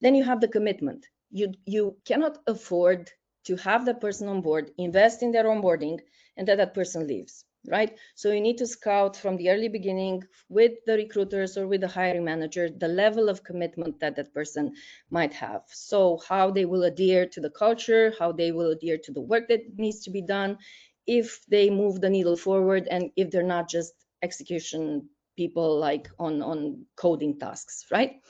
Then you have the commitment. You cannot afford to have the person on board, invest in their onboarding, and then that person leaves, right? So you need to scout from the early beginning with the recruiters or with the hiring manager, the level of commitment that that person might have. So how they will adhere to the culture, how they will adhere to the work that needs to be done, if they move the needle forward, and if they're not just execution people like on coding tasks, right?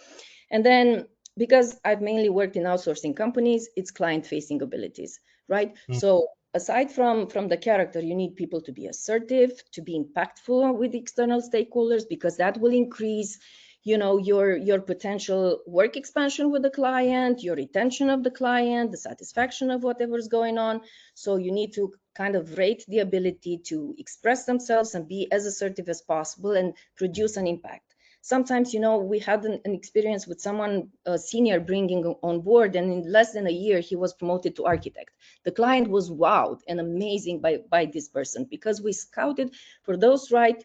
And then, because I've mainly worked in outsourcing companies, it's client-facing abilities, right? So aside from the character, you need people to be assertive, to be impactful with external stakeholders, because that will increase, you know, your potential work expansion with the client, your retention of the client, the satisfaction of whatever's going on. So you need to kind of rate the ability to express themselves and be as assertive as possible and produce an impact. Sometimes, you know, we had an experience with someone senior bringing on board, and in less than a year, he was promoted to architect. The client was wowed and amazing by this person, because we scouted for those right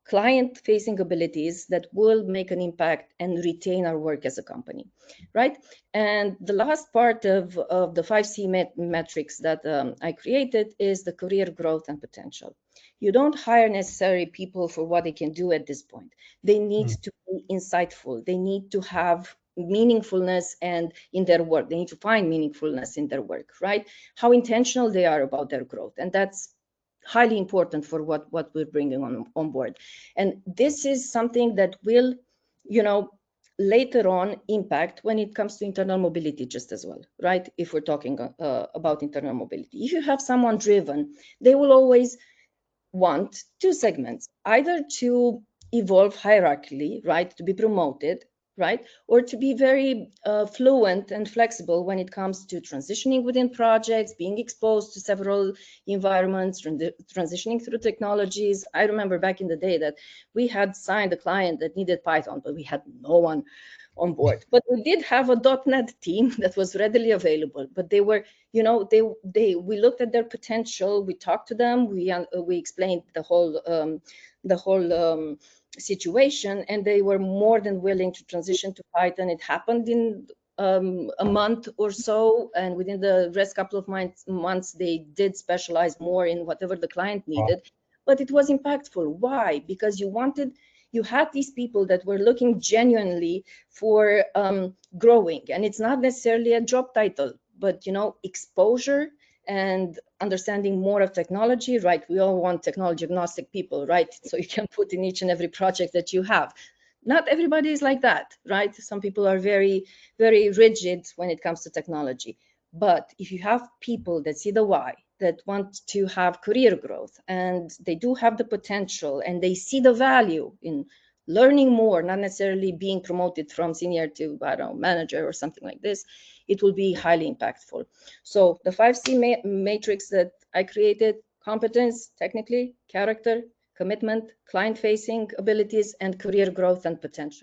client-facing abilities that will make an impact and retain our work as a company, right? And the last part of the 5C metrics that I created is the career growth and potential. You don't hire necessary people for what they can do at this point. They need to be insightful. They need to have meaningfulness and in their work. They need to find meaningfulness in their work, right? How intentional they are about their growth. And that's highly important for what we're bringing on board. And this is something that will, you know, later on impact when it comes to internal mobility just as well, right? If we're talking about internal mobility. If you have someone driven, they will always want two segments, either to evolve hierarchically, right, to be promoted, right, or to be very fluent and flexible when it comes to transitioning within projects, being exposed to several environments, transitioning through technologies. I remember back in the day that we had signed a client that needed Python, but we had no one on board. But we did have a .NET team that was readily available, but they were, you know, we looked at their potential, we talked to them, we explained the whole situation, and they were more than willing to transition to Python. It happened in a month or so, and within the rest couple of months, they did specialize more in whatever the client needed. But it was impactful. Why? Because you had these people that were looking genuinely for growing, and it's not necessarily a job title, but, you know, exposure and understanding more of technology, right? We all want technology agnostic people, right? So you can put in each and every project that you have. Not everybody is like that, right? Some people are very, very rigid when it comes to technology. But if you have people that see the why, that want to have career growth, and they do have the potential, and they see the value in learning more, not necessarily being promoted from senior to, I don't know, manager or something like this, it will be highly impactful. So the 5C matrix that I created: competence, technically, character, commitment, client-facing abilities, and career growth and potential.